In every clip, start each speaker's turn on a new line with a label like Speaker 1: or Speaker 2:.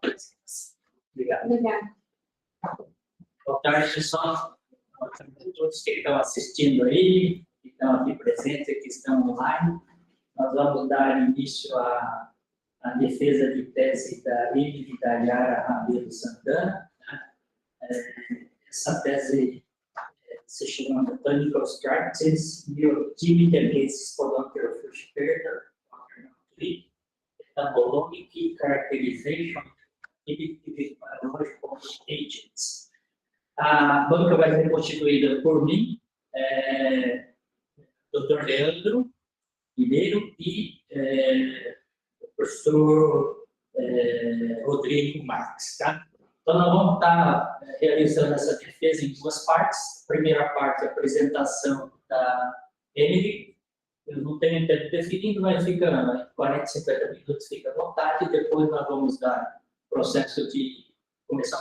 Speaker 1: presença. Obrigado.
Speaker 2: Obrigada.
Speaker 1: Boa tarde, pessoal. Boa tarde a todos que estão assistindo aí, que estão aqui presentes, que estão online. Nós vamos dar início à defesa de tese da Emily e da Yara Rabelo Santana. Essa tese se chama Botanical Structures, Biochemical Against Polymer Fructiferta, Metabolomic Characterization, Chemical Biological Agents. A banca vai ser constituída por mim, Dr. Leandro Ribeiro e o professor Rodrigo Marques, tá? Então, nós vamos estar realizando essa defesa em duas partes. A primeira parte, a apresentação da Emily. Eu não tenho tempo definido, mas fica 40, 50 minutos, fica à vontade. Depois nós vamos começar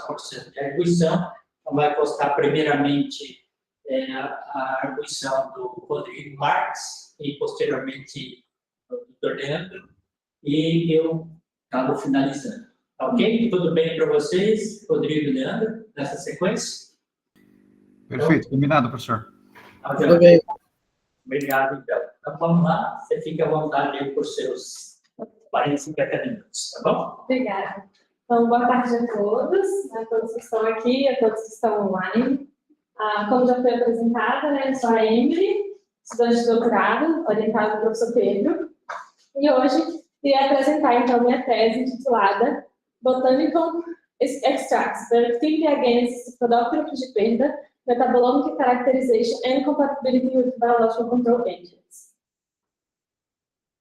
Speaker 1: o processo de arguição. Então, vai postar primeiramente a arguição do Rodrigo Marques e posteriormente o Dr. Leandro. E eu acabo finalizando. Ok? Tudo bem para vocês, Rodrigo e Leandro, nessa sequência?
Speaker 3: Perfeito, combinado, professor.
Speaker 2: Tudo bem.
Speaker 1: Obrigado, então. Então, vamos lá. Você fica à vontade aí por seus 40, 50 minutos, tá bom?
Speaker 2: Obrigada. Então, boa tarde a todos que estão aqui, a todos que estão online. Como já foi apresentada, né, eu sou a Emily, estudante de doutorado, orientada pelo professor Pedro, e hoje irei apresentar, então, minha tese intitulada Botanical Extracts, Bioactivity Against Polymer Fructiferta, Metabolomic Characterization and Compatibility with Biological Control Agents.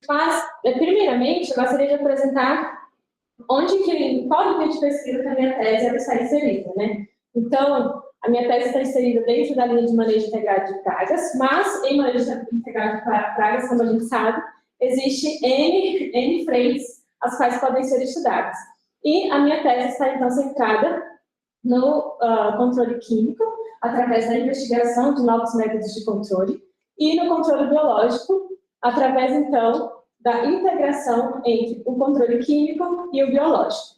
Speaker 2: Mas, primeiramente, eu gostaria de apresentar qual linha de pesquisa que a minha tese está inserida, né? Então, a minha tese está inserida dentro da linha de manejo integrado de pragas, mas em manejo integrado de pragas, como a gente sabe, existe N frentes as quais podem ser estudadas. E a minha tese está, então, centrada no controle químico, através da investigação de novos métodos de controle, e no controle biológico, através, então, da integração entre o controle químico e o biológico.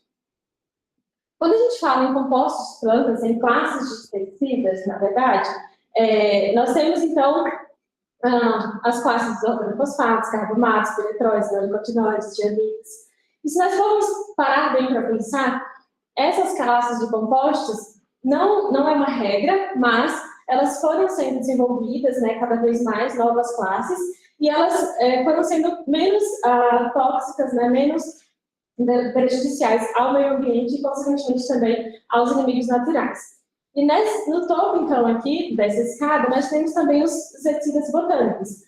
Speaker 2: Quando a gente fala em compostos de plantas, em classes de pesticidas, na verdade, nós temos, então, as classes dos organofosfatos, carbomatos, piretróides, neonicotinoides, diamides. E se nós formos parar bem para pensar, essas classes de compostos não é uma regra, mas elas foram sendo desenvolvidas, né, cada vez mais, novas classes, e elas foram sendo menos tóxicas, né, menos prejudiciais ao meio ambiente e, consequentemente, também aos inimigos naturais. E no topo, então, aqui dessa escada, nós temos também os inseticidas botânicos,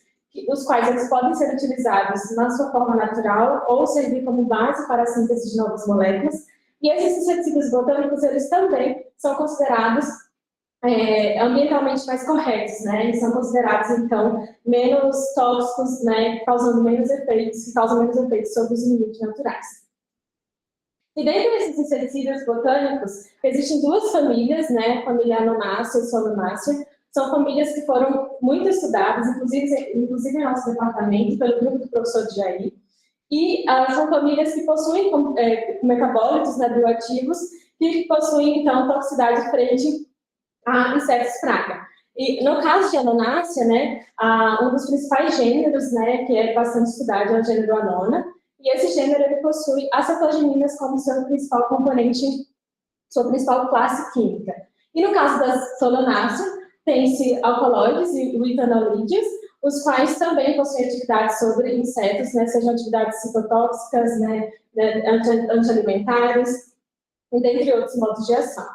Speaker 2: os quais eles podem ser utilizados na sua forma natural ou servir como base para a síntese de novas moléculas. E esses inseticidas botânicos, eles também são considerados ambientalmente mais corretos, né? Eles são considerados, então, menos tóxicos, né? Causam menos efeitos sobre os inimigos naturais. E dentro desses inseticidas botânicos, existem duas famílias, né? Família Anonácea e Solonácea. São famílias que foram muito estudadas, inclusive em nosso departamento, pelo grupo do professor Jair. E são famílias que possuem metabólitos, né, bioativos, que possuem, então, toxicidade frente a insetos praga. E no caso de Anonácea, né, um dos principais gêneros, né, que é bastante estudado, é o gênero Anona, e esse gênero ele possui acetogeninas como seu principal componente, sua principal classe química. E no caso das Solonácea, tem-se alcaloides e etanolídeos, os quais também possuem atividades sobre insetos, né, sejam atividades citotóxicas, né, antialimentares, e dentre outros modos de ação.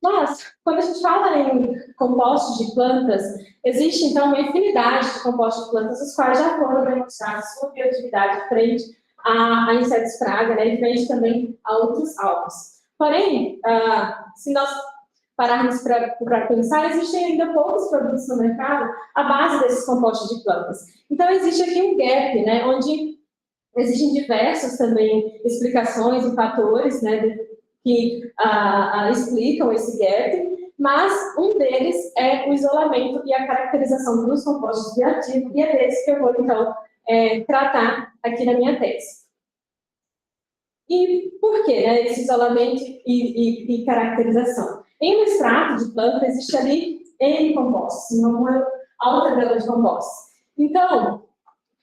Speaker 2: Mas, quando a gente fala em compostos de plantas, existe, então, uma infinidade de compostos de plantas, os quais já foram demonstrados sua bioatividade frente a insetos praga, né, e frente também a outros alvos. Porém, se nós pararmos para pensar, existem ainda poucos produtos no mercado à base desses compostos de plantas. Então, existe aqui um gap, né, onde existem diversas também explicações e fatores, né, que explicam esse gap, mas um deles é o isolamento e a caracterização dos compostos bioativos, e é desse que eu vou, então, tratar aqui na minha tese. E por quê, né, esse isolamento e caracterização? Em um extrato de planta existe ali N compostos, uma alta gama de compostos. Então,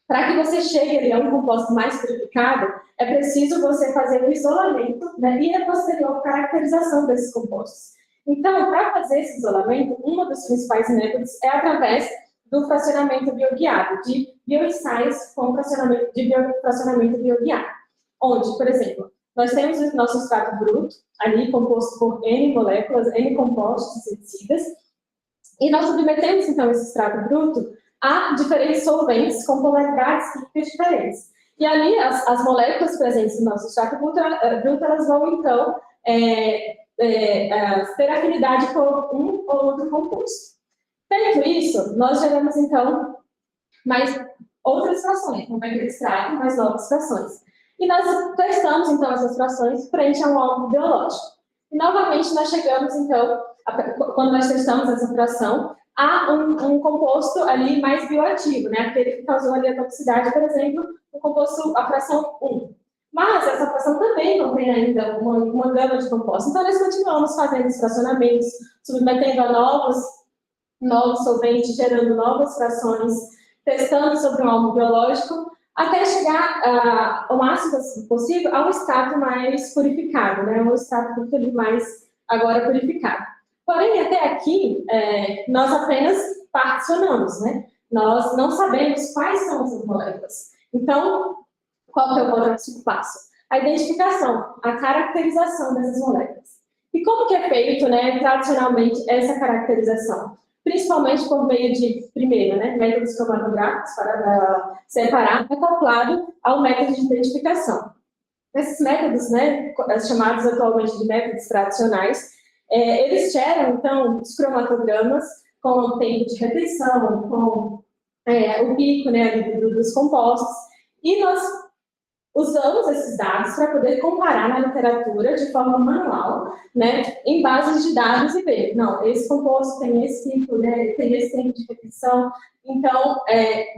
Speaker 2: para que você chegue ali a um composto mais purificado, é preciso você fazer o isolamento, né, e a posterior caracterização desses compostos. Então, para fazer esse isolamento, um dos principais métodos é através do fracionamento bioguiado, de bioensaios com fracionamento bioguiado. Onde, por exemplo, nós temos o nosso extrato bruto, ali composto por N moléculas, N compostos inseticidas, e nós submetemos, então, esse extrato bruto a diferentes solventes com polaridades químicas diferentes. E ali, as moléculas presentes no nosso extrato bruto, elas vão, então, ter afinidade com um ou outro composto. Feito isso, nós geramos, então, mais outras frações, não vai ter extrato, mais novas frações. E nós testamos, então, essas frações frente a um alvo biológico. E, novamente, nós chegamos, então, quando nós testamos essa fração, há um composto ali mais bioativo, né? Aquele que causou ali a toxicidade, por exemplo, o composto, a fração 1. Mas essa fração também contém ainda uma gama de compostos. Então, nós continuamos fazendo os fracionamentos, submetendo a novos solventes, gerando novas frações, testando sobre um alvo biológico, até chegar ao máximo possível a um extrato mais purificado, né? Um extrato muito mais agora purificado. Porém, até aqui, nós apenas particionamos, né? Nós não sabemos quais são essas moléculas. Então, qual que é o próximo passo? A identificação, a caracterização dessas moléculas. E como que é feito, né, tradicionalmente, essa caracterização? Principalmente por meio de, primeiro, né, métodos cromatográficos para separar, acoplado ao método de identificação. Esses métodos, né, chamados atualmente de métodos tradicionais, eles geram, então, os cromatogramas com o tempo de retenção, com o pico, né, dos compostos, e nós usamos esses dados para poder comparar na literatura de forma manual, né, em bases de dados e ver, não, esse composto tem esse pico, né, tem esse tempo de retenção, então,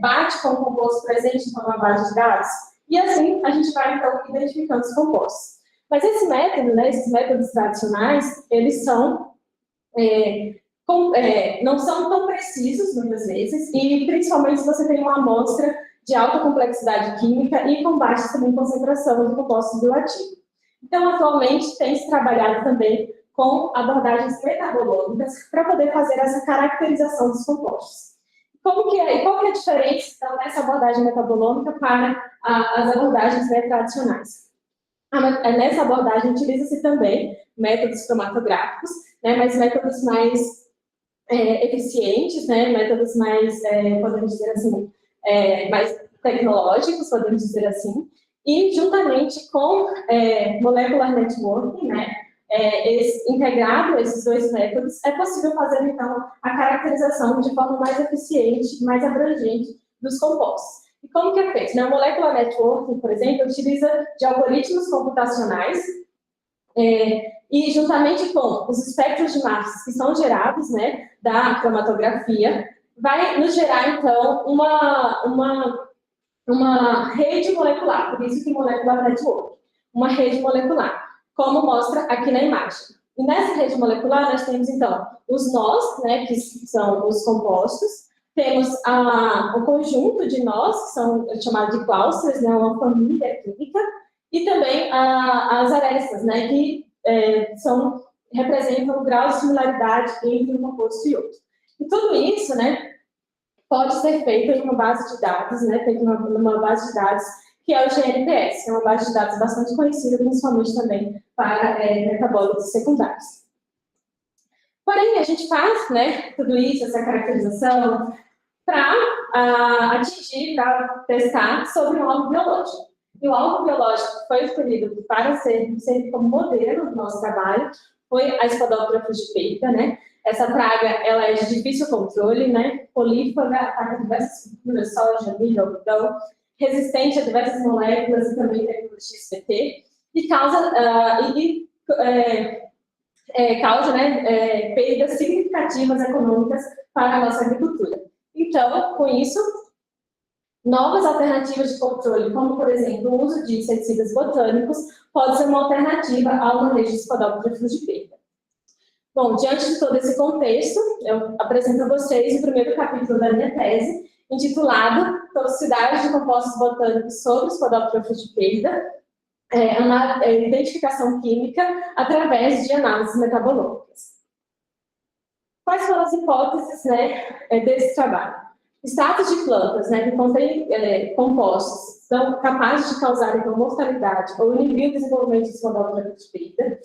Speaker 2: bate com o composto presente em uma base de dados, e assim a gente vai, então, identificando os compostos. Mas esse método, né, esses métodos tradicionais, eles são, não são tão precisos, muitas vezes, e principalmente se você tem uma amostra de alta complexidade química e com baixa também concentração de compostos bioativos. Então, atualmente, tem se trabalhado também com abordagens metabolômicas para poder fazer essa caracterização dos compostos. Qual que é a diferença, então, dessa abordagem metabolômica para as abordagens tradicionais? Nessa abordagem, utiliza-se também métodos cromatográficos, né, mas métodos mais eficientes, né, métodos mais, podemos dizer assim, mais tecnológicos, podemos dizer assim, e juntamente com molecular networking, né, integrado esses dois métodos, é possível fazer, então, a caracterização de forma mais eficiente, mais abrangente dos compostos. E como que é feito? O molecular networking, por exemplo, utiliza de algoritmos computacionais e juntamente com os espectros de massas que são gerados, né, da cromatografia, vai nos gerar, então, uma rede molecular, por isso que molecular network, uma rede molecular, como mostra aqui na imagem. E nessa rede molecular nós temos, então, os nós, né, que são os compostos, temos o conjunto de nós, que são chamados de clusters, né, uma família química, e também as arestas, né, que representam o grau de similaridade entre um composto e outro. E tudo isso, né, pode ser feito em uma base de dados, né, feito numa base de dados que é o GNPS, que é uma base de dados bastante conhecida, principalmente também para metabólitos secundários. Porém, a gente faz, né, tudo isso, essa caracterização, para atingir, para testar sobre um alvo biológico. E o alvo biológico que foi escolhido para ser como modelo do nosso trabalho foi a Spodoptera frugiperca, né? Essa praga, ela é de difícil controle, né? Polífaga, ataca diversas culturas, soja, milho, algodão, resistente a diversas moléculas e também tecnologia XPT, e causa, perdas significativas econômicas para a nossa agricultura. Então, com isso, Novas alternativas de controle, como, por exemplo, o uso de inseticidas botânicos, pode ser uma alternativa ao manejo de spodófilos de perda. Bom, diante de todo esse contexto, eu apresento a vocês o primeiro capítulo da minha tese, intitulado Toxicidade de compostos botânicos sobre spodófilos de perda, uma identificação química através de análises metabolômicas. Quais foram as hipóteses, né, desse trabalho? Extratos de plantas, né, que contêm compostos que são capazes de causar então, mortalidade ou inibir o desenvolvimento de spodófilos de perda,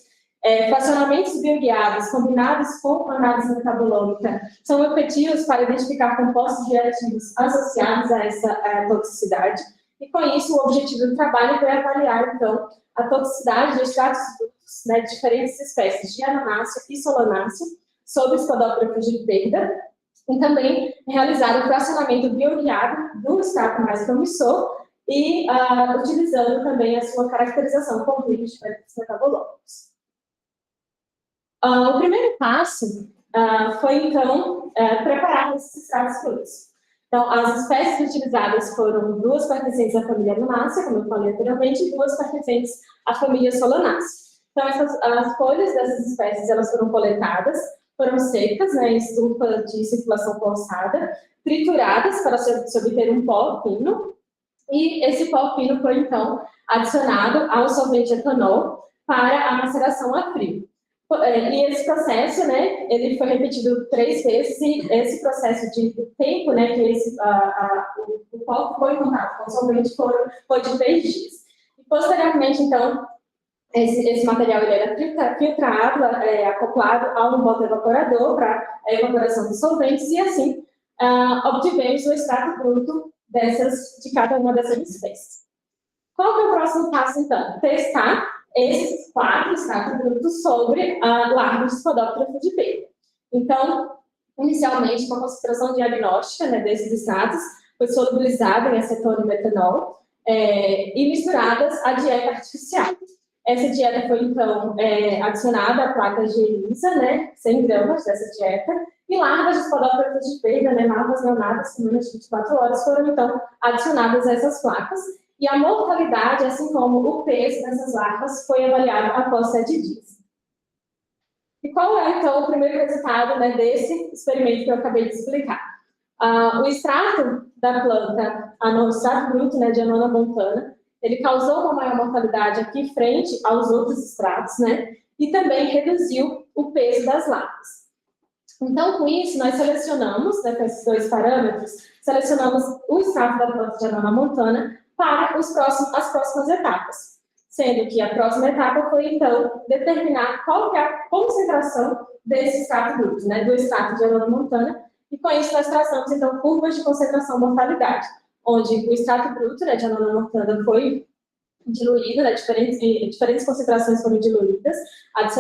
Speaker 2: fracionamentos bioguiados combinados com análise metabolômica são efetivos para identificar compostos reativos associados a essa toxicidade. E, com isso, o objetivo do trabalho foi avaliar, então, a toxicidade de extratos brutos, né, de diferentes espécies de ananáceo e solanáceo sobre spodófilos de perda, e também realizar o fracionamento bioguiado do extrato mais promissor e utilizando também a sua caracterização com de diferentes metabolômicos. O primeiro passo foi, então, preparar esses extratos brutos. Então, as espécies utilizadas foram 2 pertencentes à família Anácea, como eu falei anteriormente, e 2 pertencentes à família Solanácea. Então, as folhas dessas espécies elas foram coletadas, foram secas, né, em estufa de circulação forçada, trituradas para se obter um pó fino, e esse pó fino foi, então, adicionado ao solvente etanol para a maceração a frio. E esse processo, né, ele foi repetido 3 vezes, e esse processo de tempo, né, que o pó foi em contato com o solvente foi de 3 dias. E, posteriormente, então, esse material ele era filtrado, acoplado a um bote-evaporador para a evaporação dos solventes, e assim obtivemos o extrato bruto de cada uma dessas espécies. Qual que é o próximo passo, então? Testar esses 4 extratos brutos sobre larvas de spodófilos de perda. Então, inicialmente, uma concentração diagnóstica, né, desses extratos foi solubilizada em acetona e metanol e misturadas à dieta artificial. Essa dieta foi, então, adicionada à placa de ELISA, né, 100 gramas dessa dieta, e larvas de spodófilos de perda, né, larvas neonatas, com menos de 24 horas, foram, então, adicionadas a essas placas, e a mortalidade, assim como o peso dessas larvas, foi avaliado após 7 dias. E qual é, então, o primeiro resultado, né, desse experimento que eu acabei de explicar? O extrato da planta, o extrato bruto, né, de Annona montana, ele causou uma maior mortalidade aqui frente aos outros extratos, né, e também reduziu o peso das larvas. Então, com isso, nós selecionamos, né, com esses 2 parâmetros, selecionamos o extrato da planta de Annona montana para as próximas etapas, sendo que a próxima etapa foi, então, determinar qual que é a concentração desse extrato bruto, né, do extrato de Annona montana, e com isso nós traçamos, então, curvas de concentração mortalidade, onde o extrato bruto, né, de Annona montana foi diluído, né, diferentes concentrações foram diluídas,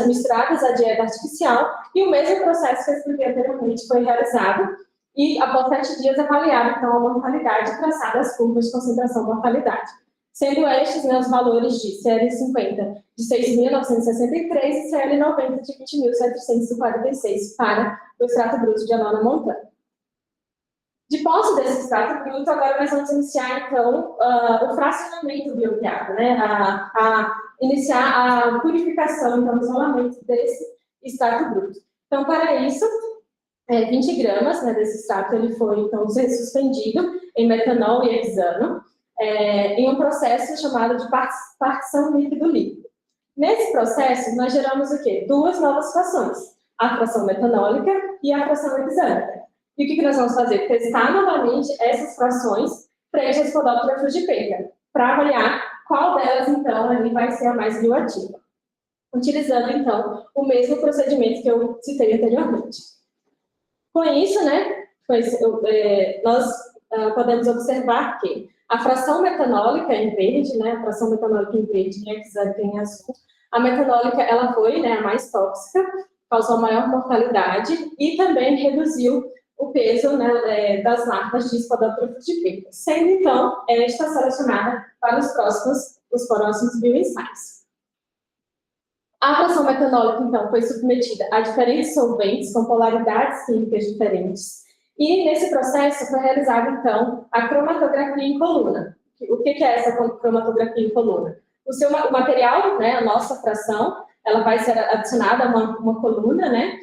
Speaker 2: misturadas à dieta artificial, e o mesmo processo que eu expliquei anteriormente foi realizado, e após 7 dias avaliado, então, a mortalidade traçada as curvas de concentração mortalidade. Sendo estes, né, os valores de CL50 de 6.963 e CL90 de 20.746 para o extrato bruto de Annona montana. De posse desse extrato bruto, agora nós vamos iniciar, então, o fracionamento bioguiado, né, iniciar a purificação, então, o isolamento desse extrato bruto. Então, para isso, 20 gramas, né, desse extrato ele foi, então, suspendido em metanol e hexano, em um processo chamado de partição líquido-líquido. Nesse processo, nós geramos o quê? 2 novas frações, a fração metanólica e a fração hexânica. E o que nós vamos fazer? Testar novamente essas frações frente aos spodófilos de perda, para avaliar qual delas, então, ali vai ser a mais bioativa, utilizando, então, o mesmo procedimento que eu citei anteriormente. Com isso, né, nós podemos observar que a fração metanólica em verde, né, a fração metanólica em verde e a hexânica em azul, a metanólica ela foi, né, a mais tóxica, causou maior mortalidade e também reduziu o peso, né, das larvas de spodófilos de perda, sendo, então, esta selecionada para os próximos bioensaios. A fração metanólica, então, foi submetida a diferentes solventes com polaridades químicas diferentes E nesse processo foi realizada, então, a cromatografia em coluna. O que é essa cromatografia em coluna? O material, né, a nossa fração, ela vai ser adicionada a uma coluna, né?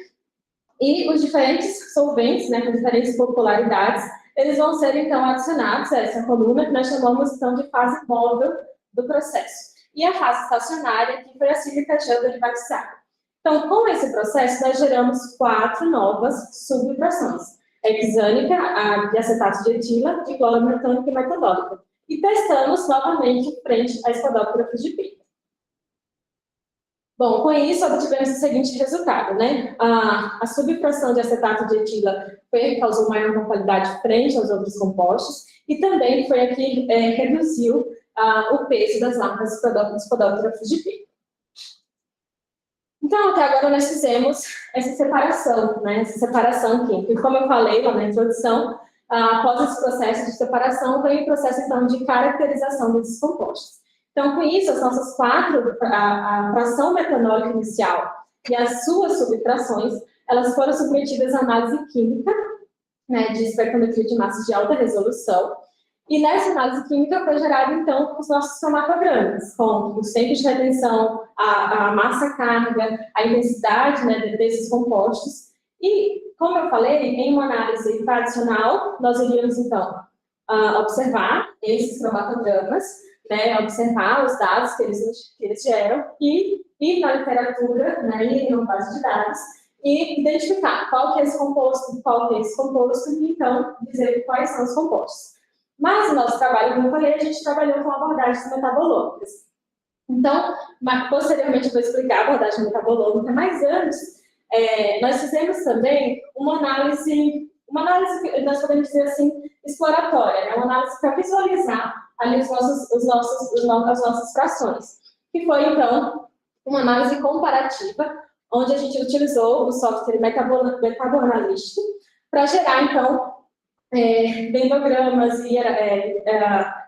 Speaker 2: E os diferentes solventes, né, com diferentes popularidades, eles vão ser, então, adicionados a essa coluna, que nós chamamos, então, de fase móvel do processo. E a fase estacionária, que foi a sílica gel derivatizada. Então, com esse processo, nós geramos 4 novas subfrações: hexânica, a de acetato de etila, de clorometânica e metanólica. E testamos novamente frente à espadógrafos de Pitta. Bom, com isso, obtivemos o seguinte resultado, né? A subfração de acetato de etila foi a que causou maior mortalidade frente aos outros compostos e também foi a que reduziu o peso das larvas dos podógrafos de Pitta. Então, até agora nós fizemos essa separação, né? Essa separação química. E como eu falei lá na introdução, após esse processo de separação, vem o processo, então, de caracterização desses compostos. Então, com isso, as nossas 4, a fração metanólica inicial e as suas subfrações, elas foram submetidas à análise química, né, de espectrometria de massas de alta resolução. E nessa análise química foi gerado, então, os nossos cromatogramas, com os tempos de retenção, a massa-carga, a intensidade, né, desses compostos. E, como eu falei, em uma análise tradicional, nós iríamos, então, observar esses cromatogramas, né, observar os dados que eles geram e ir na literatura, né, ir em uma base de dados e identificar qual que é esse composto, qual que é esse composto e, então, dizer quais são os compostos. Mas no nosso trabalho, como eu falei, a gente trabalhou com abordagens metabolômicas. Então, posteriormente eu vou explicar a abordagem metabolômica, mas antes, nós fizemos também uma análise, nós podemos dizer assim, exploratória, né? Uma análise para visualizar ali as nossas frações, que foi, então, uma análise comparativa, onde a gente utilizou o software Metaboanalyst para gerar, então, dendogramas e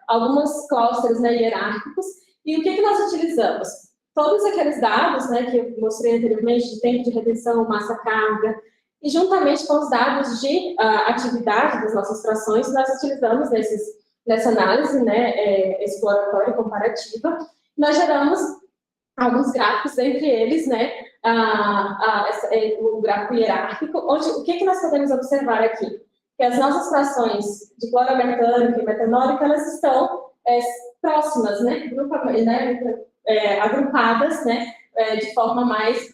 Speaker 2: alguns clusters, né, hierárquicos. E o que nós utilizamos? Todos aqueles dados, né, que eu mostrei anteriormente, de tempo de retenção, massa-carga, e juntamente com os dados de atividade das nossas frações, nós utilizamos nessa análise, né, exploratória e comparativa, nós geramos alguns gráficos, entre eles, né, o gráfico hierárquico, onde o que nós podemos observar aqui? Que as nossas frações de clorometânica e metanólica, elas estão próximas, né, agrupadas, né, de forma mais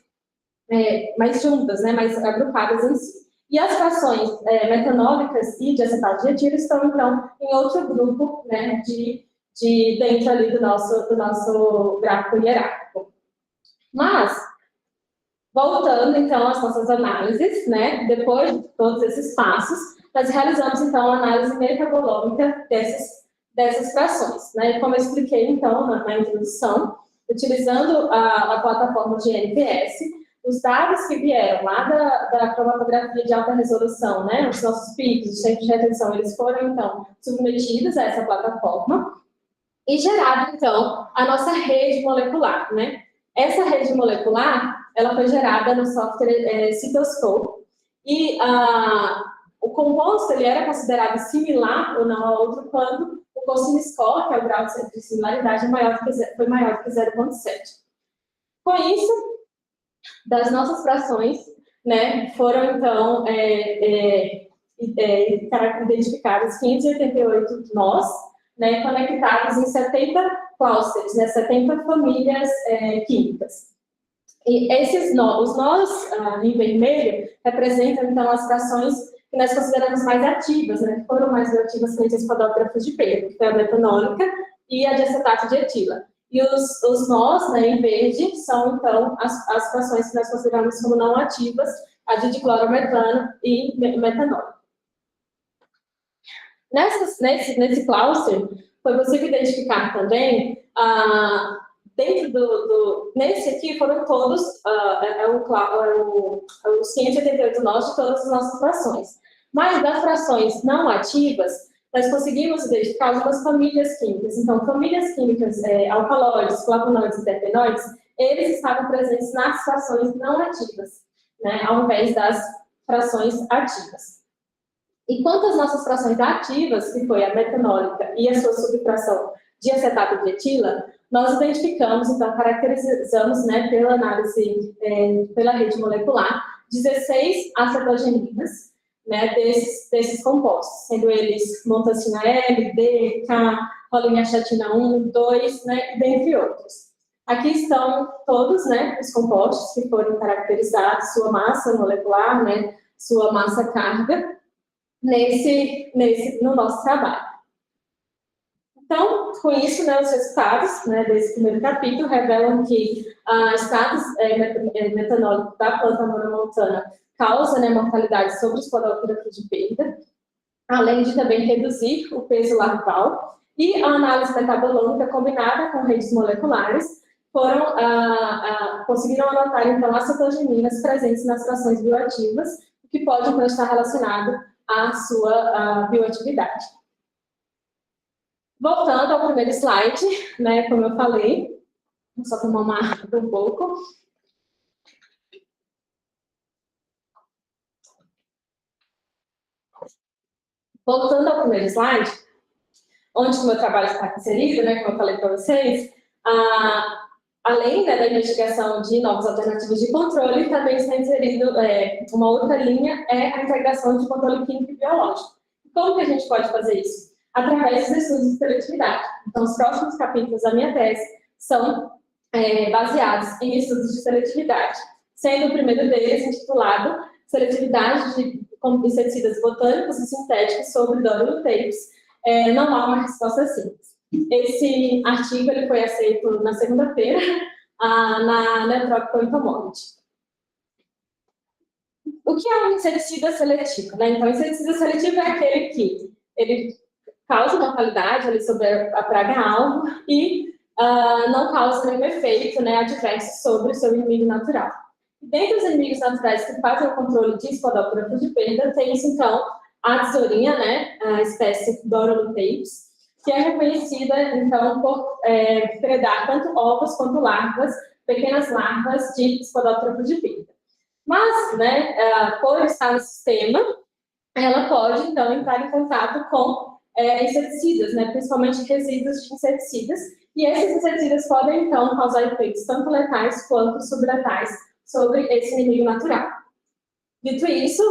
Speaker 2: juntas, né, mais agrupadas em si. E as frações metanólicas e de acetato de etila estão, então, em outro grupo, né, dentro ali do nosso gráfico hierárquico. Mas, voltando, então, às nossas análises, né, depois de todos esses passos, nós realizamos, então, a análise metabolômica dessas frações, né? Como eu expliquei, então, na introdução, utilizando a plataforma de NPS, os dados que vieram lá da cromatografia de alta resolução, né, os nossos picos, os tempos de retenção, eles foram, então, submetidos a essa plataforma e gerado, então, a nossa rede molecular, né? Essa rede molecular, ela foi gerada no software Cytoscope e o composto ele era considerado similar ou não a outro quando o Cosine Score, que é o grau de similaridade, foi maior do que 0,7. Com isso, das nossas frações, né, foram, então, identificados 588 nós, né, conectados em 70 clusters, né, 70 famílias químicas. E os nós em vermelho representam, então, as frações que nós consideramos mais ativas, né, que foram mais ativas frente aos podógrafos de Pitta, que foi a metanólica e a de acetato de etila. E os nós, né, em verde, são, então, as frações que nós consideramos como não ativas, a de diclorometano e metanol. Nesse cluster, foi possível identificar também, nesse aqui foram todos, os 588 nós de todas as nossas frações. Mas das frações não ativas, nós conseguimos identificar algumas famílias químicas. Então, famílias químicas, alcaloides, flavonoides e terpenoides, eles estavam presentes nas frações não ativas, né, ao invés das frações ativas. E quanto às nossas frações ativas, que foi a metanólica e a sua subfração de acetato de etila, nós identificamos, então, caracterizamos, né, pela análise, pela rede molecular, 16 acetogeninas, né, desses compostos, sendo eles montancina L, D, K, rolineastatina 1, 2, né, dentre outros. Aqui estão todos, né, os compostos que foram caracterizados, sua massa molecular, né, sua massa carga, no nosso trabalho. Então, com isso, né, os resultados, né, desse primeiro capítulo revelam que estados metanólicos da planta monomontana causam, né, mortalidade sobre os podófilos de perda, além de também reduzir o peso larval. E a análise metabolômica combinada com redes moleculares conseguiram anotar, então, acetogeninas presentes nas frações bioativas, o que pode, então, estar relacionado à sua bioatividade. Voltando ao primeiro slide, né, como eu falei, vou só tomar uma água um pouco. Voltando ao primeiro slide, onde o meu trabalho está inserido, né, como eu falei para vocês, além, né, da investigação de novas alternativas de controle, também está inserido uma outra linha, a integração de controle químico e biológico. Como que a gente pode fazer isso? Através dos estudos de seletividade. Então, os próximos capítulos da minha tese são baseados em estudos de seletividade, sendo o primeiro deles intitulado Seletividade de inseticidas botânicos e sintéticos sobre doroluteides. Não há uma resposta simples. Esse artigo ele foi aceito na segunda-feira na Neotropical Entomology. O que é um inseticida seletivo? Né? Então, o inseticida seletivo é aquele que ele causa mortalidade ali sobre a praga-alvo e não causa nenhum efeito, né, adverso sobre o seu inimigo natural. Dentre os inimigos naturais que fazem o controle de spodopteros de perda, tem-se, então, a tesourinha, né, a espécie Doroluteides, que é reconhecida, então, por predar tanto ovos quanto larvas, pequenas larvas de spodopteros de perda. Mas, né, por estar no sistema, ela pode, então, entrar em contato com inseticidas, né, principalmente resíduos de inseticidas, e esses inseticidas podem, então, causar efeitos tanto letais quanto subletais sobre esse inimigo natural. Dito isso,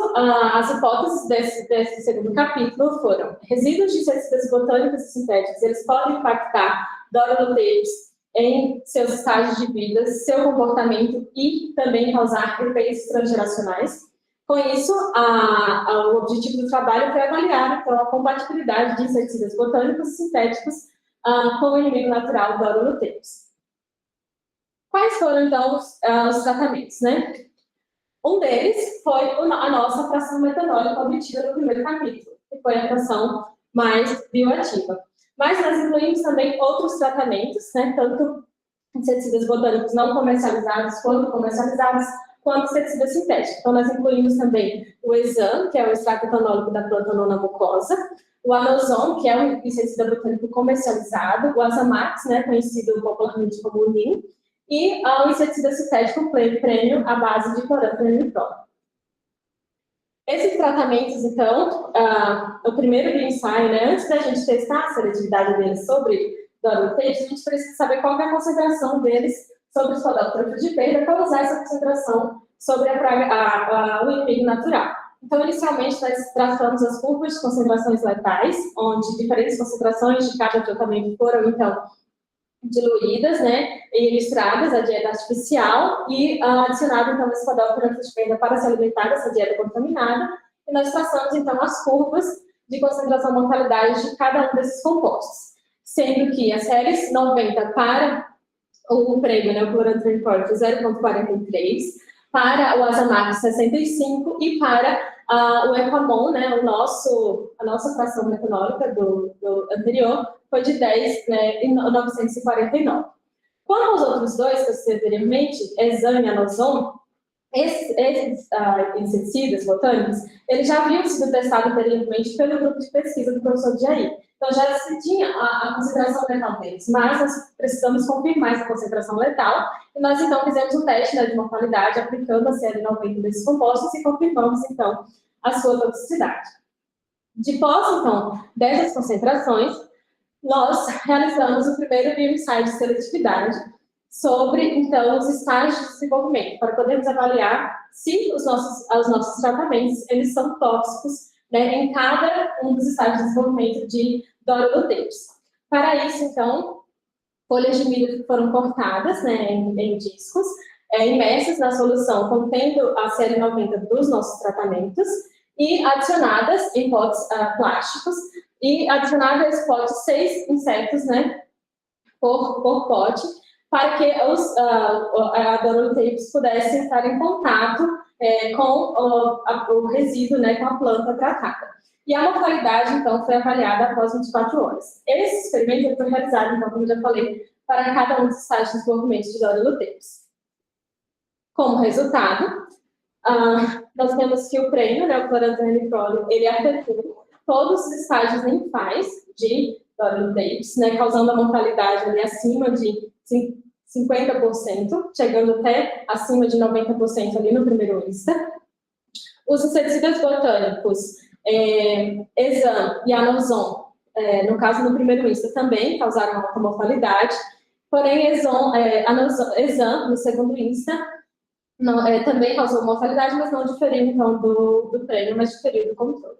Speaker 2: as hipóteses desse segundo capítulo foram: resíduos de inseticidas botânicos e sintéticos, eles podem impactar doroluteides em seus estágios de vida, seu comportamento e também causar efeitos transgeracionais. Com isso, o objetivo do trabalho foi avaliar, então, a compatibilidade de inseticidas botânicos e sintéticos com o inimigo natural do doroluteides. Quais foram, então, os tratamentos, né? Um deles foi a nossa fração metanólica obtida no primeiro capítulo, que foi a fração mais bioativa. Mas nós incluímos também outros tratamentos, né? Tanto inseticidas botânicos não comercializados quanto comercializados, quanto inseticidas sintéticos. Então, nós incluímos também o exam, que é o extrato etanólico da planta nona mucosa, o anozon, que é um inseticida botânico comercializado, o azamax, né, conhecido popularmente como NIM, e o inseticida sintético prêmio à base de cloranfenilprol. Esses tratamentos, então, o primeiro do ensaio, né, antes da gente testar a seletividade deles sobre doroluteides, a gente precisa saber qual é a concentração deles sobre os podófilos de perda para usar essa concentração sobre o inimigo natural. Então, inicialmente, nós traçamos as curvas de concentrações letais, onde diferentes concentrações de cada tratamento foram, então, diluídas, né, e misturadas à dieta artificial e adicionado, então, esse podófilo de perda para se alimentar dessa dieta contaminada. E nós traçamos, então, as curvas de concentração e mortalidade de cada um desses compostos, sendo que as séries 90 para o prêmio, né, o cloranfenilprol, 0,43, para o azamax 65 e para o Epamon, né, a nossa fração metanólica do anterior foi de 10,949. Quanto aos outros dois que eu citei anteriormente, exam e anozon, esses inseticidas botânicos, eles já haviam sido testados anteriormente pelo grupo de pesquisa do professor Jair. Então, já se tinha a concentração letal deles, mas nós precisamos confirmar essa concentração letal, e nós, então, fizemos um teste, né, de mortalidade, aplicando a CL90 desses compostos, e confirmamos, então, a sua toxicidade. De posse, então, dessas concentrações, nós realizamos o primeiro ensaio de seletividade sobre, então, os estágios de desenvolvimento, para podermos avaliar se os nossos tratamentos, eles são tóxicos, né, em cada um dos estágios de desenvolvimento de Doryl-Lutetium. Para isso, então, folhas de milho foram cortadas, né, em discos, imersas na solução contendo a série 90 dos nossos tratamentos e adicionadas em potes plásticos e adicionadas a esse pote 6 insetos, né, por pote, para que a Doryl-Lutetium pudesse estar em contato com o resíduo, né, com a planta tratada. E a mortalidade, então, foi avaliada após 24 horas. Esse experimento foi realizado, então, como eu já falei, para cada um dos estágios de desenvolvimento de Doryl-Lutetium. Como resultado, nós temos que o prêmio, né, o clorantranicol, ele afetou todos os estágios nymphais de Doryl-Lutetium, né, causando a mortalidade ali acima de 50%, chegando até acima de 90% ali no primeiro insta. Os inseticidas botânicos, Exam e Anozon, no caso no primeiro insta, também causaram alta mortalidade, porém Exam, no segundo insta, também causou mortalidade, mas não diferiu, então, do prêmio, mas diferiu do controle.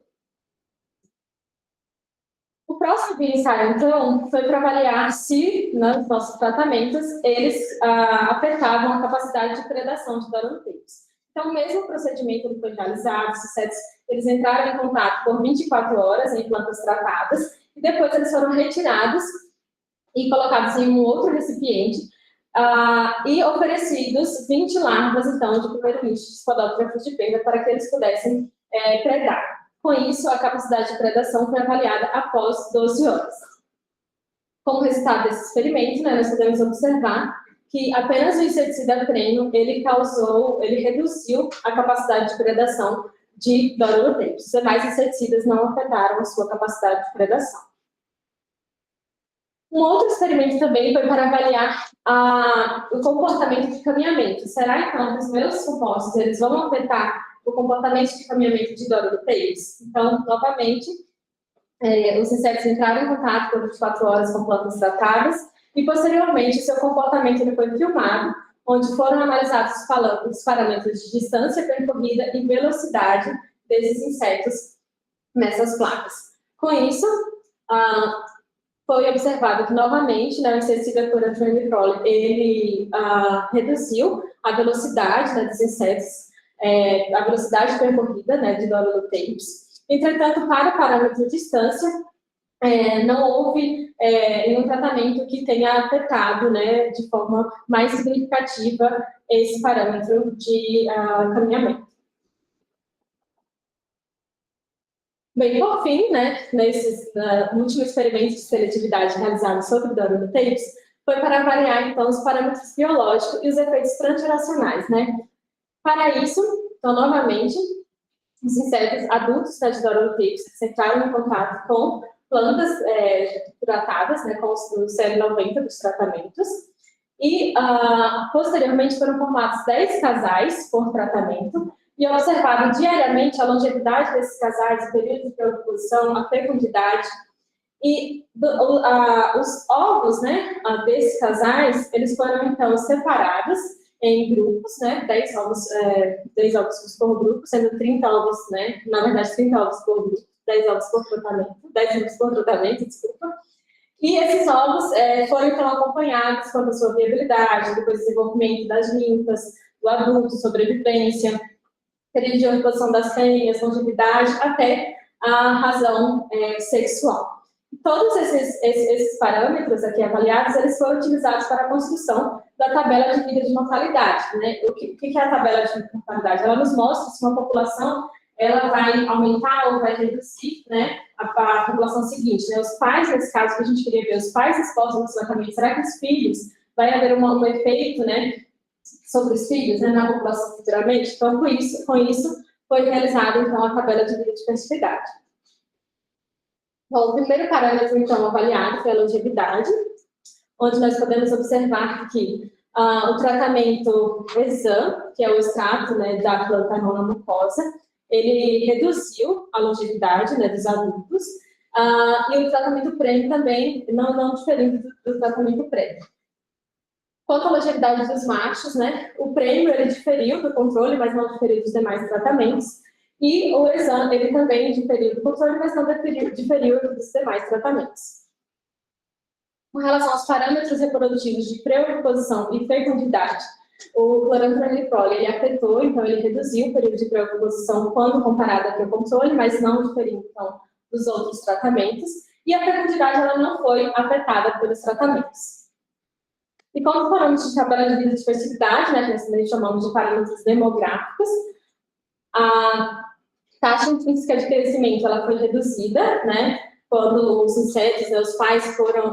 Speaker 2: O próximo ensaio, então, foi para avaliar se, nos nossos tratamentos, eles afetavam a capacidade de predação de Doryl-Lutetium. Então, o mesmo procedimento ele foi realizado, os insetos, eles entraram em contato por 24 horas em plantas tratadas, e depois eles foram retirados e colocados em um outro recipiente, e oferecidos 20 larvas, então, de primeiro nicho de Spodoptera frugiperda para que eles pudessem predar. Com isso, a capacidade de predação foi avaliada após 12 horas. Como resultado desse experimento, né, nós podemos observar que apenas o inseticida prêmio, ele reduziu a capacidade de predação de Doryl-Lutetium. Os demais inseticidas não afetaram a sua capacidade de predação. Um outro experimento também foi para avaliar o comportamento de caminhamento. Será, então, que os meus compostos eles vão afetar o comportamento de caminhamento de Doryl-Lutetium? Então, novamente, os insetos entraram em contato por 24 horas com plantas tratadas e, posteriormente, seu comportamento ele foi filmado, onde foram analisados os parâmetros de distância percorrida e velocidade desses insetos nessas placas. Com isso, foi observado que, novamente, o inseticida clorantranicol, ele reduziu a velocidade, né, dos insetos, a velocidade percorrida, né, de Doryl-Lutetium. Entretanto, para o parâmetro de distância, não houve nenhum tratamento que tenha afetado, né, de forma mais significativa esse parâmetro de caminhamento. Bem, por fim, né, no último experimento de seletividade realizado sobre Doryl-Lutetium, foi para avaliar, então, os parâmetros biológicos e os efeitos transgeracionais, né? Para isso, então, novamente, os insetos adultos de Doryl-Lutetium entraram em contato com plantas tratadas, né, com o série 90 dos tratamentos, e, posteriormente, foram formados 10 casais por tratamento, e observado diariamente a longevidade desses casais, o período de reprodução, a fecundidade, e os ovos, né, desses casais, eles foram, então, separados em grupos, né, 10 ovos por grupo, sendo 30 ovos, né, na verdade, 30 ovos por grupo, 10 ovos por tratamento, desculpa. E esses ovos foram, então, acompanhados quanto à sua viabilidade, depois do desenvolvimento das ninfas, do adulto, sobrevivência, período de reprodução das fêmeas, longevidade, até a razão sexual. Todos esses parâmetros aqui avaliados, eles foram utilizados para a construção da tabela de vida de mortalidade, né? O que é a tabela de mortalidade? Ela nos mostra se uma população ela vai aumentar ou vai reduzir, né, a população seguinte, né? Os pais, nesse caso que a gente queria ver, os pais expostos ao tratamento, será que os filhos, vai haver um efeito, né, sobre os filhos, né, na população futuramente? Então, com isso foi realizada, então, a tabela de vida de fertilidade. Bom, o primeiro parâmetro, então, avaliado foi a longevidade, onde nós podemos observar que o tratamento Exam, que é o extrato, né, da planta monomucosa, ele reduziu a longevidade, né, dos adultos, e o tratamento prêmio também não diferente do tratamento prêmio. Quanto à longevidade dos machos, né, o prêmio ele diferiu do controle, mas não diferiu dos demais tratamentos, e o exame ele também diferiu do controle, mas não diferiu dos demais tratamentos. Com relação aos parâmetros reprodutivos de preocupação e fecundidade, o clorantraneprol ele afetou, então ele reduziu o período de preocupação quando comparado ao controle, mas não diferiu, então, dos outros tratamentos, e a fecundidade ela não foi afetada pelos tratamentos. E quando falamos de tabela de vida de fertilidade, né, que nós também chamamos de parâmetros demográficos, a taxa intrínseca de crescimento ela foi reduzida, né, quando os insetos, né, os pais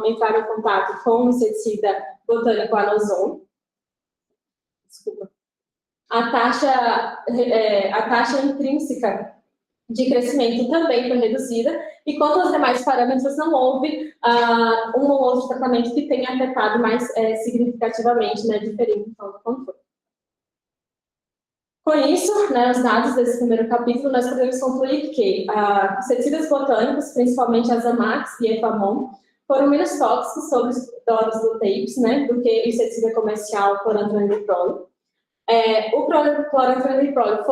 Speaker 2: entraram em contato com o inseticida botânico Anozon. Desculpa. A taxa intrínseca de crescimento também foi reduzida, e quanto aos demais parâmetros, não houve um ou outro tratamento que tenha afetado mais significativamente, né, diferente então, do controle. Com isso, né, os dados desse primeiro capítulo, nós podemos concluir que inseticidas botânicos, principalmente a Zamax e a Efamon, foram menos tóxicos sobre os doros do TAPES, né, do que o inseticida comercial clorantraneprol. O clorantraneprol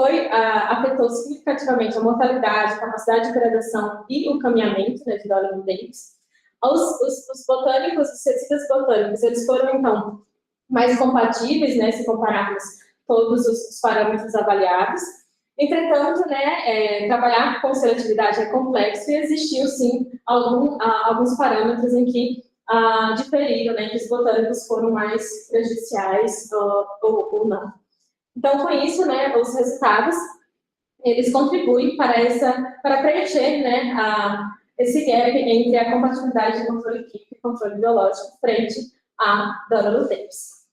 Speaker 2: afetou significativamente a mortalidade, a capacidade de predação e o caminhamento, né, de doros do TAPES. Os botânicos, os inseticidas botânicos, eles foram, então, mais compatíveis, né, se compararmos todos os parâmetros avaliados. Entretanto, né, trabalhar com seletividade é complexo e existiu, sim, alguns parâmetros em que diferiram, né, que os botânicos foram mais prejudiciais ou não. Então, com isso, né, os resultados, eles contribuem para preencher, né, esse gap entre a compatibilidade de controle químico e controle biológico frente à Dorolotapes.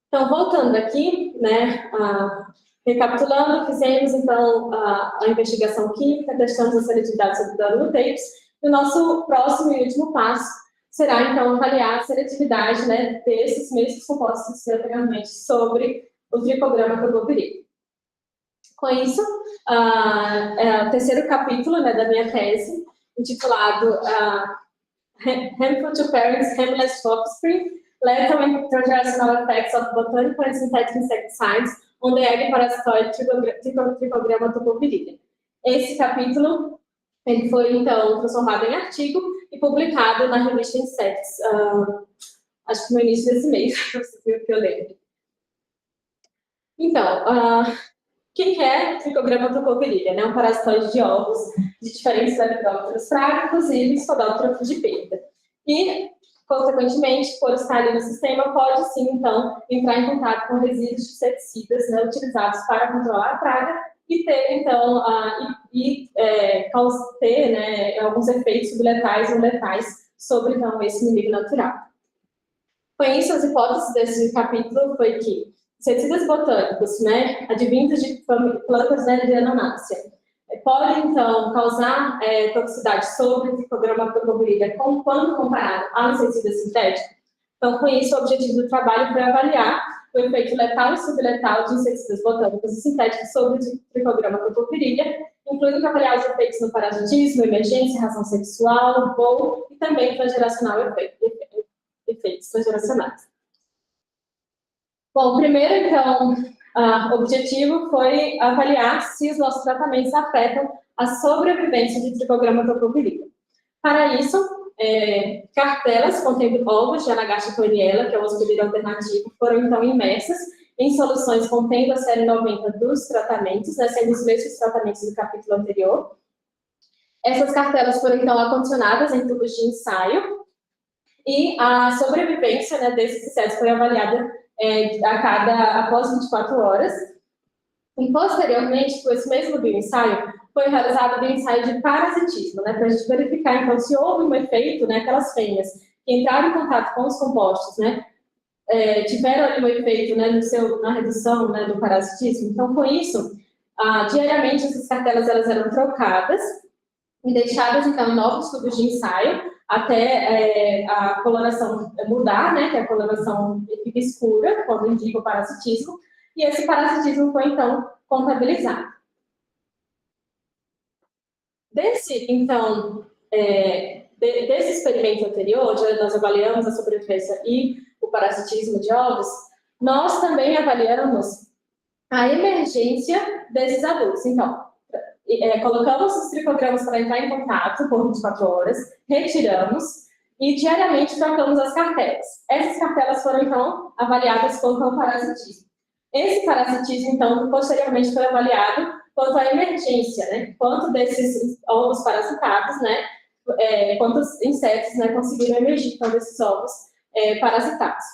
Speaker 2: Então, voltando aqui, né, recapitulando, fizemos, então, a investigação química, testamos a seletividade sobre Dorolotapes, e o nosso próximo e último passo será, então, avaliar a seletividade, né, desses mesmos compostos anteriormente sobre o tricograma proboviril. Com isso, o terceiro capítulo, né, da minha tese, intitulado Harmful to Parents, Harmless to Offspring, Lethal and Transgressional Effects of Botanical and Synthetic Insecticides on the Egg Parasitoid Tricograma tubovirida. Esse capítulo ele foi, então, transformado em artigo e publicado na revista Insects, acho que no início desse mês, que eu lembro. Então, o que é Tricograma tubovirida? É um parasitoide de ovos de diferentes lepidópteros praga, inclusive Spodopteros de perda. E, consequentemente, por estar ali no sistema, pode sim, então, entrar em contato com resíduos de inseticidas, né, utilizados para controlar a praga e ter, então, ter, né, alguns efeitos subletais ou letais sobre, então, esse inimigo natural. Com isso, as hipóteses desse capítulo foi que inseticidas botânicos, né, advindos de plantas, né, de Ananácea, podem, então, causar toxicidade sobre o tricograma probovirida quando comparado ao inseticida sintético. Então, com isso, o objetivo do trabalho foi avaliar o efeito letal e subletal de inseticidas botânicos e sintéticos sobre o tricograma probovirida, incluindo avaliar os efeitos no parasitismo, emergência, razão sexual, voo e também transgeracional efeitos transgeracionais. Bom, o primeiro, então, objetivo foi avaliar se os nossos tratamentos afetam a sobrevivência de tricograma probovirida. Para isso, cartelas contendo ovos de Anagaster-Coeliella, que é o hospedeiro alternativo, foram, então, imersas em soluções contendo a série 90 dos tratamentos, né, sendo os mesmos tratamentos do capítulo anterior. Essas cartelas foram, então, acondicionadas em tubos de ensaio e a sobrevivência, né, desses insetos foi avaliada após 24 horas. E, posteriormente, com esse mesmo bioensaio, foi realizado o bioensaio de parasitismo, né, para a gente verificar, então, se houve um efeito, né, aquelas fêmeas que entraram em contato com os compostos, né, tiveram ali um efeito, né, na redução, né, do parasitismo. Então, com isso, diariamente, essas cartelas elas eram trocadas e deixadas, então, em novos tubos de ensaio, até a coloração mudar, né, que a coloração fica escura, quando indica o parasitismo, e esse parasitismo foi, então, contabilizado. Desse experimento anterior, onde nós avaliamos a sobrevivência e o parasitismo de ovos, nós também avaliamos a emergência desses adultos. Então, colocamos os tricogramas para entrar em contato por 24 horas, retiramos e diariamente trocamos as cartelas. Essas cartelas foram, então, avaliadas quanto ao parasitismo. Esse parasitismo, então, posteriormente foi avaliado quanto à emergência, né? Quanto desses ovos parasitados, né? Quantos insetos, né, conseguiram emergir então, desses ovos parasitados.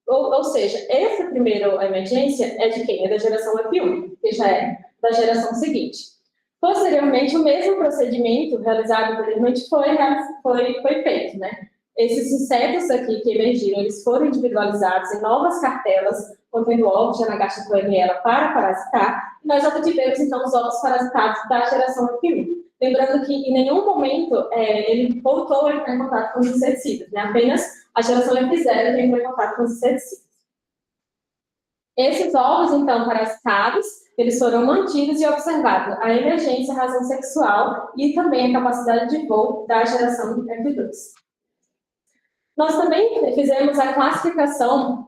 Speaker 2: Ou seja, essa primeira emergência é de quem? É da geração F1, que já é da geração seguinte. Posteriormente, o mesmo procedimento realizado anteriormente foi feito, né? Esses insetos aqui que emergiram, eles foram individualizados em novas cartelas contendo ovos de Anagastacoeliella para parasitar, e nós obtivemos, então, os ovos parasitados da geração F1. Lembrando que, em nenhum momento, ele voltou a entrar em contato com os inseticidas, né? Apenas a geração F0 entrou em contato com os inseticidas. Esses ovos, então, parasitados, eles foram mantidos e observados a emergência, a razão sexual e também a capacidade de voo da geração F2. Nós também fizemos a classificação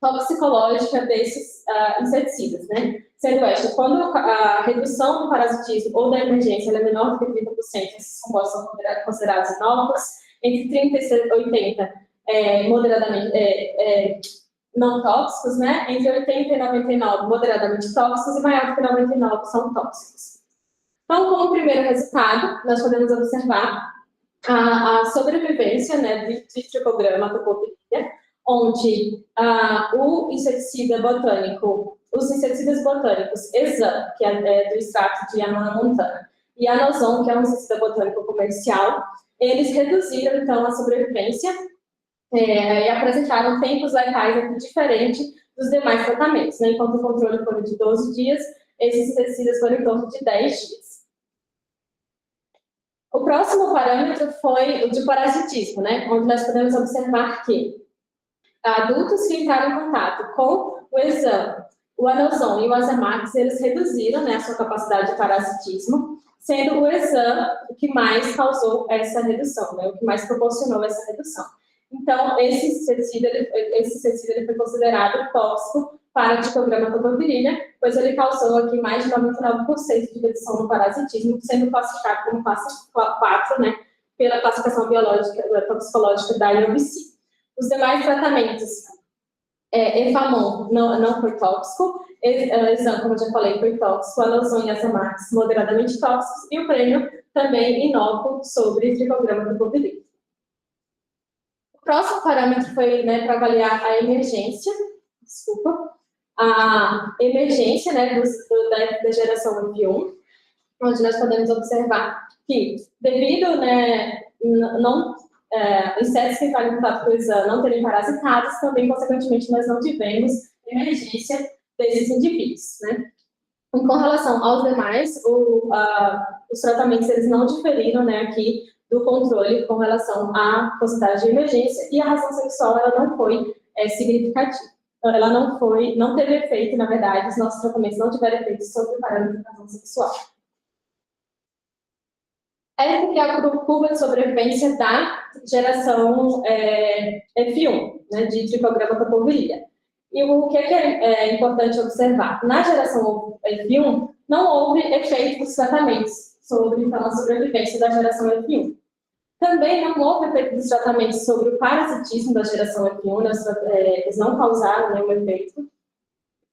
Speaker 2: toxicológica desses inseticidas, né? Sendo esta, quando a redução do parasitismo ou da emergência é menor do que 30%, esses compostos são considerados inócuos, entre 30 e 80, moderadamente não tóxicos, né? Entre 80 e 99, moderadamente tóxicos, e maior do que 99 são tóxicos. Então, como primeiro resultado, nós podemos observar a sobrevivência, né, de Trichogramma topopilia, onde o inseticida botânico, os inseticidas botânicos Exam, que é do extrato de Anona montana, e Anozon, que é um inseticida botânico comercial, eles reduziram, então, a sobrevivência e apresentaram tempos letais diferentes dos demais tratamentos, né? Enquanto o controle foi de 12 dias, esses inseticidas foram em torno de 10 dias. O próximo parâmetro foi o de parasitismo, né? Onde nós podemos observar que adultos que entraram em contato com o Exam, o Anozon e o Azamax, eles reduziram, né, a sua capacidade de parasitismo, sendo o Exam o que mais causou essa redução, né, o que mais proporcionou essa redução. Então, esse inseticida ele foi considerado tóxico para a Trichogramma topopilia, pois ele causou aqui mais de 99% de redução no parasitismo, sendo classificado como classe 4, né, pela classificação biológica, toxicológica da IOBC. Os demais tratamentos, Efamon não foi tóxico, Exam, como eu já falei, foi tóxico, Anozon e Azamax moderadamente tóxicos, e o prêmio também inócuo sobre Trichogramma topopilia. O próximo parâmetro foi, né, para avaliar a emergência, a emergência, né, da geração F1, onde nós podemos observar que, devido, né, insetos que entraram em contato com o Exam não terem parasitados, também, consequentemente, nós não tivemos emergência desses indivíduos, né. E com relação aos demais, os tratamentos, eles não diferiram, né, aqui, do controle com relação à possibilidade de emergência, e a razão sexual, ela não foi significativa. Ela não teve efeito, na verdade, os nossos tratamentos não tiveram efeito sobre o parâmetro de razão sexual. Essa aqui é a curva de sobrevivência da geração F1, né, de Trichogramma topopilia. E o que é importante observar? Na geração F1, não houve efeito dos tratamentos sobre, então, a sobrevivência da geração F1. Também não houve efeito dos tratamentos sobre o parasitismo da geração F1, eles não causaram nenhum efeito.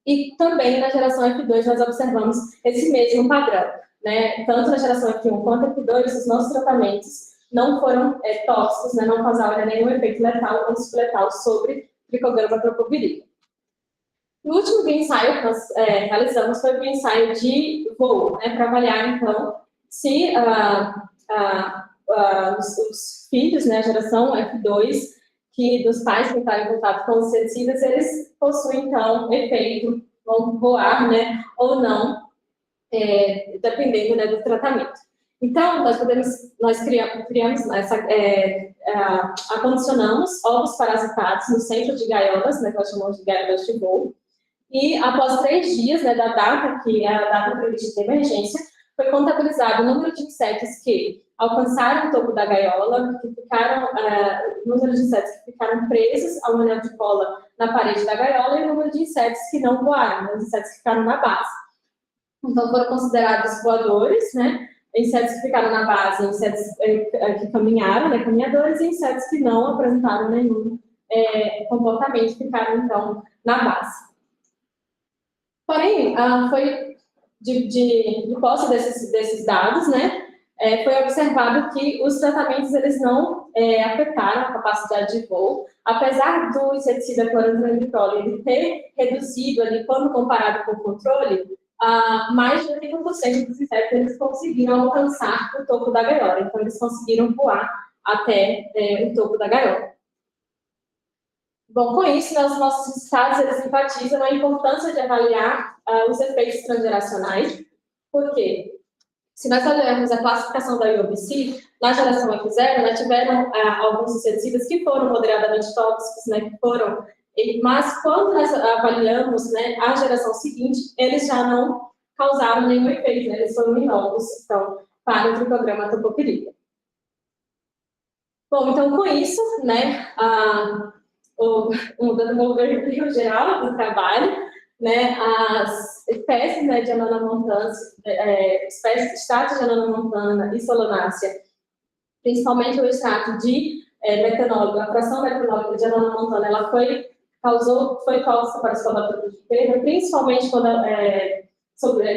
Speaker 2: E também na geração F2 nós observamos esse mesmo padrão, né? Tanto na geração F1 quanto na F2, os nossos tratamentos não foram tóxicos, né? Não causaram nenhum efeito letal ou subletal sobre Trichogramma topopilia. O último ensaio que nós realizamos foi o ensaio de voo, né? Para avaliar, então, se os filhos, né, a geração F2, dos pais que entraram em contato com os inseticidas, eles possuem, então, efeito, vão voar, né, ou não, dependendo, né, do tratamento. Então, nós criamos acondicionamos ovos parasitados no centro de gaiolas, né, que nós chamamos de gaiolas de voo, e após 3 dias, né, da data, que é a data prevista de emergência, foi contabilizado o número de insetos que alcançaram o topo da gaiola, que ficaram, o número de insetos que ficaram presos ao anel de cola na parede da gaiola e o número de insetos que não voaram, né, os insetos que ficaram na base. Então, foram considerados voadores, né, insetos que ficaram na base, insetos que caminharam, né, caminhadores, e insetos que não apresentaram nenhum comportamento, ficaram, então, na base. Porém, foi de posse desses dados, né, foi observado que os tratamentos eles não afetaram a capacidade de voo, apesar do inseticida clorantranitrol ele ter reduzido ali, quando comparado com o controle, mais de 80% dos insetos eles conseguiram alcançar o topo da gaiola, então eles conseguiram voar até o topo da gaiola. Bom, com isso, né, os nossos resultados eles enfatizam a importância de avaliar os efeitos transgeracionais, porque se nós olharmos a classificação da IOBC, na geração F0, né, tiveram alguns inseticidas que foram moderadamente tóxicos, né, mas quando nós avaliamos, né, a geração seguinte, eles já não causaram nenhum efeito, né, eles foram inócuos, então, para o tricograma topopiria. Bom, então, com isso, né, dando um overview geral do trabalho, né, as espécies, né, de Anona montana, extratos de Anona montana e Solanacea, principalmente o extrato de metanólico, a fração metanólica de Anona montana, ela foi tóxica para os colaptores de perda, principalmente quando,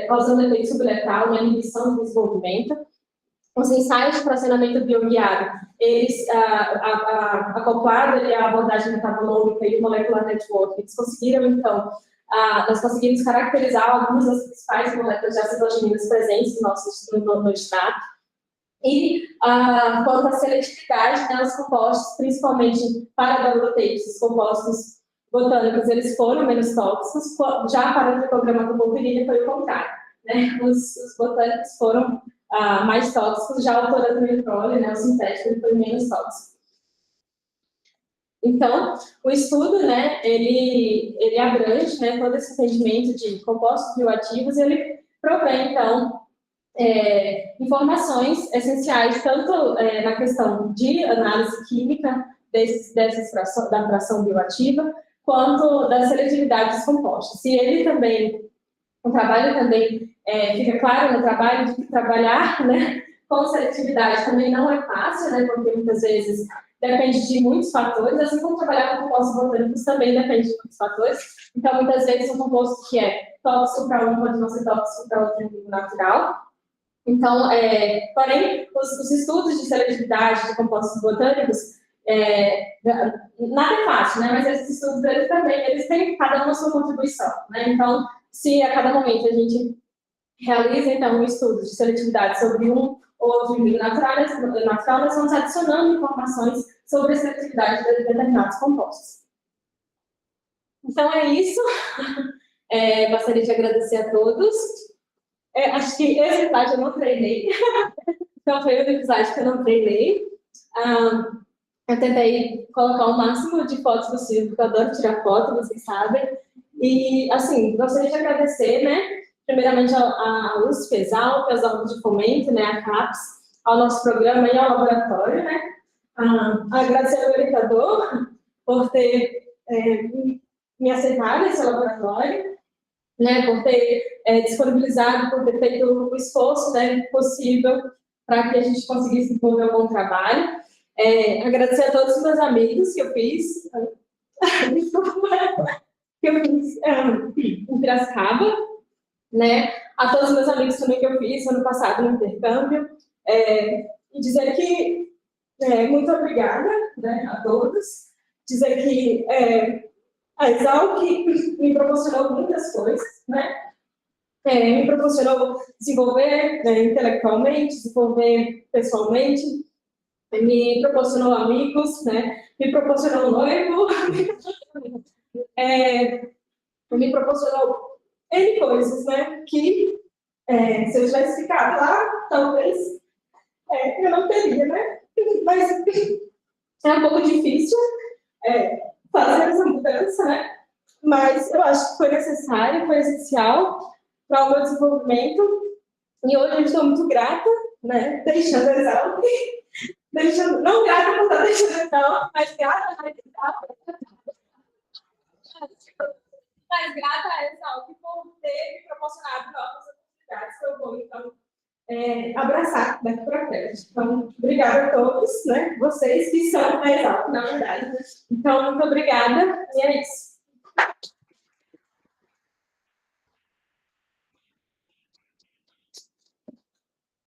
Speaker 2: causando efeito subletal na inibição do desenvolvimento. Os ensaios de fracionamento bioguiado, eles, acoplado à abordagem metabolômica e molecular network, eles conseguiram, então, nós conseguimos caracterizar algumas das principais moléculas de acidogeninas presentes no extrato. E, quanto à seletividade, né, os compostos, principalmente para gauloteides, os compostos botânicos, eles foram menos tóxicos, já para o tricograma topopiria foi o contrário, né? Os botânicos foram mais tóxicos, já o clorantranitrol, né, o sintético, ele foi menos tóxico. Então, o estudo, né, ele abrange, né, todo esse entendimento de compostos bioativos, ele provém, então, informações essenciais, tanto na questão de análise química da fração bioativa, quanto da seletividade dos compostos. Se ele também, o trabalho também fica claro no trabalho de que trabalhar, né, com seletividade também não é fácil, né, porque muitas vezes depende de muitos fatores, assim como trabalhar com compostos botânicos também depende de muitos fatores. Então, muitas vezes, um composto que é tóxico para um pode não ser tóxico para outro em natural. Então, porém, os estudos de seletividade de compostos botânicos, nada é fácil, né? Mas esses estudos, eles têm cada um a sua contribuição, né? Então, se a cada momento a gente realiza, então, um estudo de seletividade sobre um ou outro inimigo natural, nós vamos adicionando informações sobre a seletividade de determinados compostos. Então, é isso. Gostaria de agradecer a todos. Acho que esse slide eu não treinei. Então, foi o slide que eu não treinei. Eu tentei colocar o máximo de fotos possível, porque eu adoro tirar foto, vocês sabem. E, assim, gostaria de agradecer, né, primeiramente a USP, Exalc, aos órgãos de fomento, né, a CAPES, ao nosso programa e ao laboratório, né. Agradecer ao orientador por ter me aceitado nesse laboratório, né, por ter disponibilizado, por ter feito o esforço, né, possível para que a gente conseguisse desenvolver um bom trabalho. Agradecer a todos os meus amigos que eu fiz, em Piracicaba, né, a todos os meus amigos também que eu fiz ano passado no intercâmbio, e dizer que muito obrigada, né, a todos, dizer que a Exalc me proporcionou muitas coisas, né, me proporcionou desenvolver intelectualmente, desenvolver pessoalmente, me proporcionou amigos, né, me proporcionou noivo, me proporcionou N coisas, né, que se eu tivesse ficado lá, talvez eu não teria, né, mas é um pouco difícil fazer essa mudança, né, mas eu acho que foi necessário, foi essencial para o meu desenvolvimento E hoje eu estou muito grata, né, deixando a Exalc, não grata por estar deixando a Exalc, mas grata a Exalc. Mas grata a Exalc por ter me proporcionado novas oportunidades que eu vou, então, abraçar daqui para frente. Então, obrigada a todos, né, vocês que são a Exalc, na verdade. Então, muito obrigada, e é isso.